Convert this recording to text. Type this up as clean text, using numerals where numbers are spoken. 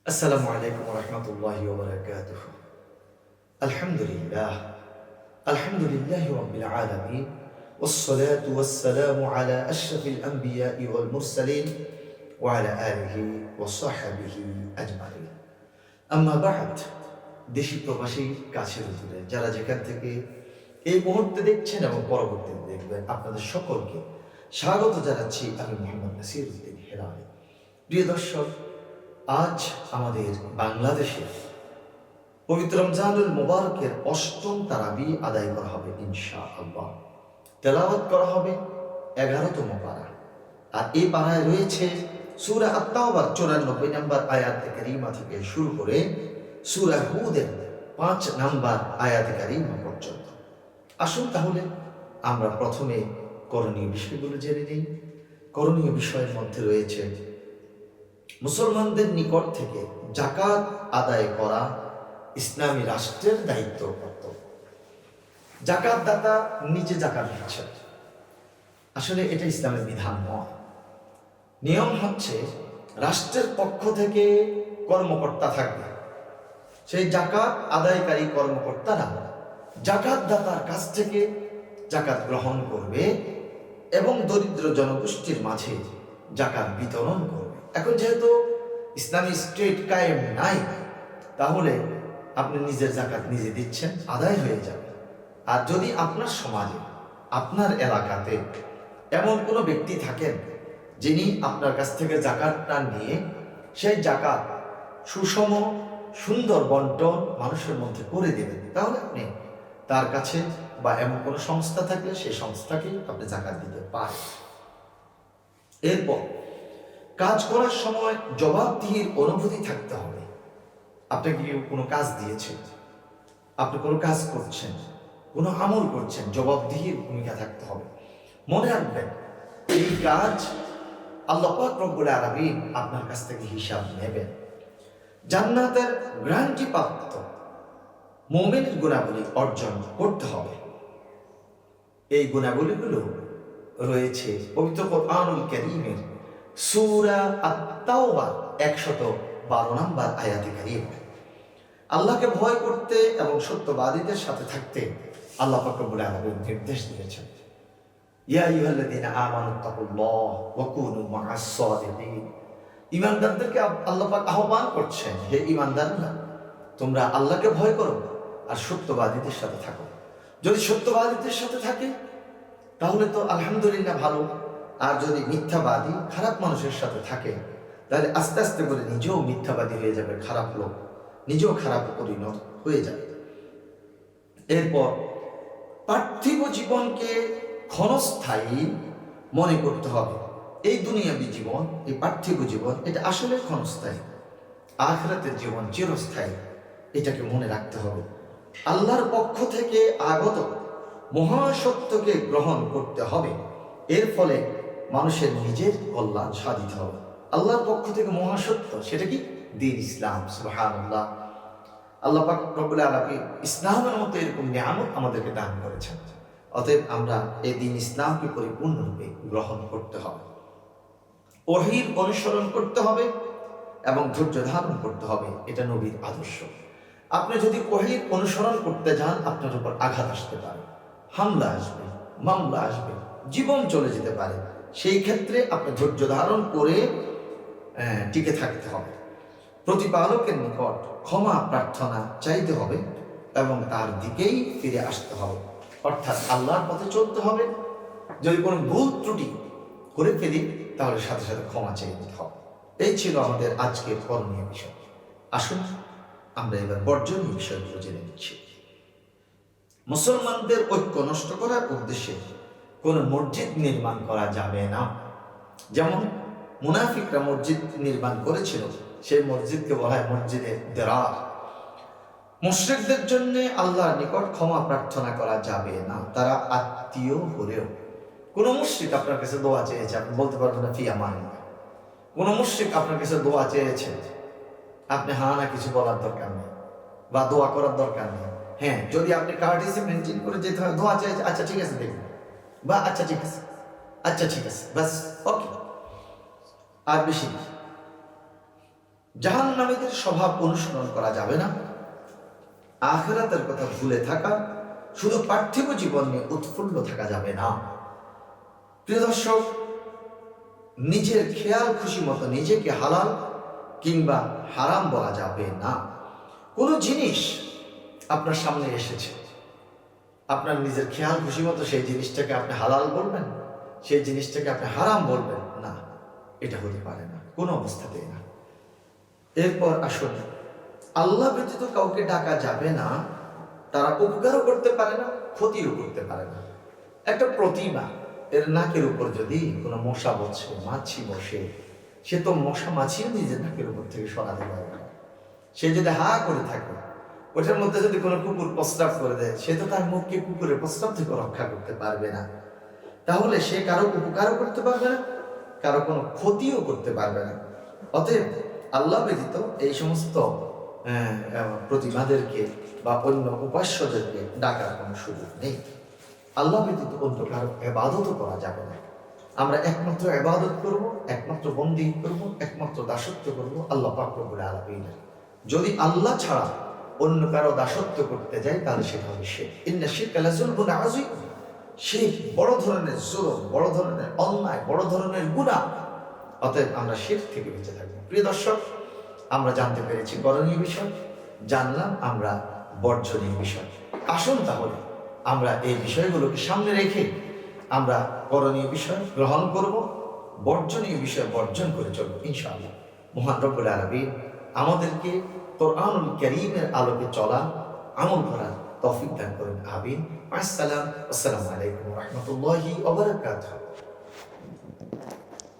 আসসালামু আলাইকুম ওয়া রাহমাতুল্লাহি ওয়া বারাকাতুহু। আলহামদুলিল্লাহ। আলহামদুলিল্লাহি রাব্বিল আলামিন। والصلاة والسلام على أشرف الأنبياء والمرسلين وعلى آله وصحبه أجمعين أما بعد। দেশি প্রবাসী কাছের দূরে যারা যেখান থেকে এই মুহূর্তে দেখছেন এবং পরবর্তীতে দেখবেন, আপনাদের সকলকে স্বাগত জানাচ্ছি আমি মোহাম্মদ নাসিরউদ্দিন হেলালি। প্রিয় দর্শক, আজ আমাদের বাংলাদেশে পবিত্র রমজানুল মুবারকের অষ্টম তারাবি আদায় করা হবে ইনশাআল্লাহ। তেলাওয়াত করা হবে 11তম পারা, আর এই পারায় রয়েছে সূরা আত-তাওবার 94 নম্বর আয়াত কারীমা থেকে শুরু করে সূরা হুদের 5 নম্বর আয়াত কারীমা পর্যন্ত। আসুন তাহলে আমরা প্রথমে করণীয় বিষয়গুলো জেনে নিই। করণীয় বিষয়ের মধ্যে রয়েছে মুসলমানদের নিকট থেকে যাকাত আদায় করা ইসলামী রাষ্ট্রের দায়িত্ব কর্তব্য। যাকাত দাতা নিজে যাকাত দিচ্ছেন, আসলে এটা ইসলামের বিধান নয়। নিয়ম হচ্ছে রাষ্ট্রের পক্ষ থেকে কর্মকর্তা থাকবে, সেই যাকাত আদায়কারী কর্মকর্তারা যাকাত দাতার কাছ থেকে যাকাত গ্রহণ করবে এবং দরিদ্র জনগোষ্ঠীর মাঝে যাকাত বিতরণ করবে। এখন যেহেতু ইসলামী স্টেট কায়েম নাই, তাহলে আপনি নিজের যাকাত নিজে দিচ্ছেন, আদায় হয়ে যাবে। আর যদি আপনার সমাজে, আপনার এলাকাতে এমন কোনো ব্যক্তি থাকেন যিনি আপনার কাছ থেকে যাকাতটা নিয়ে সেই যাকাত সুষম সুন্দর বন্টন মানুষের মধ্যে করে দেবেন, তাহলে আপনি তার কাছে বা এমন কোনো সংস্থা থাকলে সেই সংস্থাকে আপনি যাকাত দিতে পারেন। এরপর কাজ করার সময় জবাবদিহির অনুভূতি থাকতে হবে। আপনাকে কেউ কোনো কাজ দিয়েছে, আপনি কোনো কাজ করছেন, কোনো আমল করছেন, জবাবদিহির ভূমিকা থাকতে হবে। মনে রাখবেন, এই কাজ আল্লাহ পাক রব্বুল আলামিন আপনার কাছ থেকে হিসাব নেবেন। জান্নাতের গ্যারান্টি প্রাপ্ত মুমিনের গুণাবলী অর্জন করতে হবে। এই গুণাবলীগুলো রয়েছে পবিত্র কোরআনুল কারীমের সূরা আত-তাওবা 112 নম্বর আয়াতে কারীমা। আল্লাহকে ভয় করতে এবং সত্যবাদীদের সাথে থাকতে আল্লাহ পাক রব্বুল আলামিন নির্দেশ দিয়েছেন। ইয়া আইয়ুহাল্লাযীনা আমানুত্তাকুল্লাহ ওয়া কুনু মা'আস সাদিকিন। ঈমানদারদেরকে আল্লাহ পাক আহ্বান করছেন, হে ঈমানদাররা, তোমরা আল্লাহকে ভয় করো আর সত্যবাদীদের সাথে থাকো। যদি সত্যবাদীদের সাথে থাকে তাহলে তো আলহামদুলিল্লাহ ভালো, আর যদি মিথ্যাবাদী খারাপ মানুষের সাথে থাকে তাহলে আস্তে আস্তে করে নিজেও মিথ্যাবাদী হয়ে যাবে, খারাপ লোক, নিজেও খারাপ পরিণত হয়ে যাবে। এরপর পার্থিব জীবনকে ক্ষণস্থায়ী মনে করতে হবে। এই দুনিয়াবী জীবন, এই পার্থিব জীবন, এটা আসলে ক্ষণস্থায়ী। আখিরাতের জীবন চিরস্থায়ী, এটাকে মনে রাখতে হবে। আল্লাহর পক্ষ থেকে আগত মহাসত্যকে গ্রহণ করতে হবে। এর ফলে মানুষের নিজের কল্যাণ সাধিত হবে। আল্লাহর পক্ষ থেকে মহাসত্য, সেটা কি? দ্বীন ইসলাম। সুবহানাল্লাহ। আল্লাহ পাক রব্বুল আলামিন ইসলামের মতো এরকম নিয়ামত আমাদেরকে দান করেছেন। অতএব আমরা এই দ্বীন ইসলামকে পরিপূর্ণরূপে গ্রহণ করতে হবে, ওহীর অনুসরণ করতে হবে এবং ধৈর্য ধারণ করতে হবে। এটা নবীর আদর্শ। আপনি যদি ওহীর অনুসরণ করতে যান, আপনার উপর আঘাত আসতে পারে, হামলা আসবে, মামলা আসবে, জীবন চলে যেতে পারে। সেই ক্ষেত্রে আপনি ধৈর্য ধারণ করে টিকে থাকতে হবে। প্রতিপালকের নিকট ক্ষমা প্রার্থনা চাইতে হবে এবং তার দিকেই ফিরে আসতে হবে, অর্থাৎ আল্লাহর পথে চলতে হবে। যদি কোনো ভুল ত্রুটি করে ফেলি তাহলে সাথে সাথে ক্ষমা চেয়ে নিতে হবে। এই ছিল আমাদের আজকের করণীয় বিষয়। আসুন আমরা এবার বর্জনীয় বিষয়গুলো জেনে নিচ্ছি। মুসলমানদের ঐক্য নষ্ট করার উদ্দেশ্যে কোনো মসজিদ নির্মাণ করা যাবে না। যেমন মুনাফিকরা মসজিদ নির্মাণ করেছিল, সেই মসজিদকে বলা হয় মসজিদে দিরার। মুশরিকদের জন্য আল্লাহর নিকট ক্ষমা প্রার্থনা করা যাবে না, তারা আত্মীয় হলেও। কোন মুশরিক আপনার কাছে দোয়া চেয়েছে, আপনি বলতে পারবেন না ফি আমানিল্লাহ। কোন মুশরিক আপনার কাছে দোয়া চেয়েছে, আপনি হ্যাঁ না কিছু বলার দরকার নেই বা দোয়া করার দরকার নেই। হ্যাঁ, যদি আপনি কার্ডিসি মেনটেন করে যেতে হয়, দোয়া চেয়েছে, আচ্ছা ঠিক আছে দেখুন, বা আচ্ছা ঠিক আছে, আচ্ছা ঠিক আছে, বাস, ওকে, আর বেশি না। জাহান্নামীদের স্বভাব অনুসরণ করা যাবে না। আখিরাতের কথা ভুলে থাকা, শুধু পার্থিব জীবন নিয়ে উৎফুল্ল থাকা যাবে না। প্রিয় দর্শক, নিজের খেয়াল খুশি মতো নিজেকে হালাল কিংবা হারাম বলা যাবে না। কোনো জিনিস আপনার সামনে এসেছে, আপনার নিজের খেয়াল খুশি মতো সেই জিনিসটাকে আপনি হালাল বলবেন, সেই জিনিসটাকে আপনি হারাম বলবেন না, এটা হতে পারে না, কোনো অবস্থাতেই না। এরপর আসুন, আল্লাহ ব্যতীত কাউকে ডাকা যাবে না। তারা উপকারও করতে পারে না, ক্ষতিও করতে পারে না। একটা প্রতিমা, এর নাকের উপর যদি কোনো মশা বসে, মাছি বসে, সে তো মশা মাছিও নিজের নাকের উপর থেকে সরাতে পারবে না। সে যদি হা করে থাকে, ওটার মধ্যে যদি কোনো কুকুর প্রস্রাব করে দেয়, সে তো তার মুখকে কুকুরের প্রস্রাব থেকে রক্ষা করতে পারবে না। তাহলে সে কারো উপকারও করতে পারবে না, কারো কোনো ক্ষতিও করতে পারবে না। অতএব আল্লাহ ব্যতীত এই সমস্ত প্রতিমাদেরকে বা অন্য উপাস্যদেরকে ডাকার কোনো সুযোগ নেই। আল্লাহ ব্যতীত অন্য কারো ইবাদতও করা যাবে না। আমরা একমাত্র ইবাদত করব, একমাত্র বন্দী করব, একমাত্র দাসত্ব করব আল্লাহ পাক রব্বুল আলামিনের। যদি আল্লাহ ছাড়া অন্য কারো দাসত্ব করতে যাই, তাহলে সেটা হবে শিরক। ইন্না শিরকা লাযুলমুন আযীম। শিরক বড় ধরনের জুলুম, বড় ধরনের অন্যায়, বড় ধরনের গুনাহ। অতএব আমরা শিরক থেকে বেঁচে থাকবো। প্রিয় দর্শক, আমরা জানতে পেরেছি করণীয় বিষয়, জানলাম আমরা বর্জনীয় বিষয়। আসুন তাহলে আমরা এই বিষয়গুলোকে সামনে রেখে আমরা করণীয় বিষয় গ্রহণ করব, বর্জনীয় বিষয় বর্জন করে চলব ইনশাআল্লাহ। মহান রব্বুল আলামিন আমাদেরকে কোরআনুল কারীমের আলোকে চলা, আমল করার তৌফিক দান করুন। আমিন। আসসালামু আলাইকুম ওয়া রাহমাতুল্লাহি ওয়া বারাকাতুহু।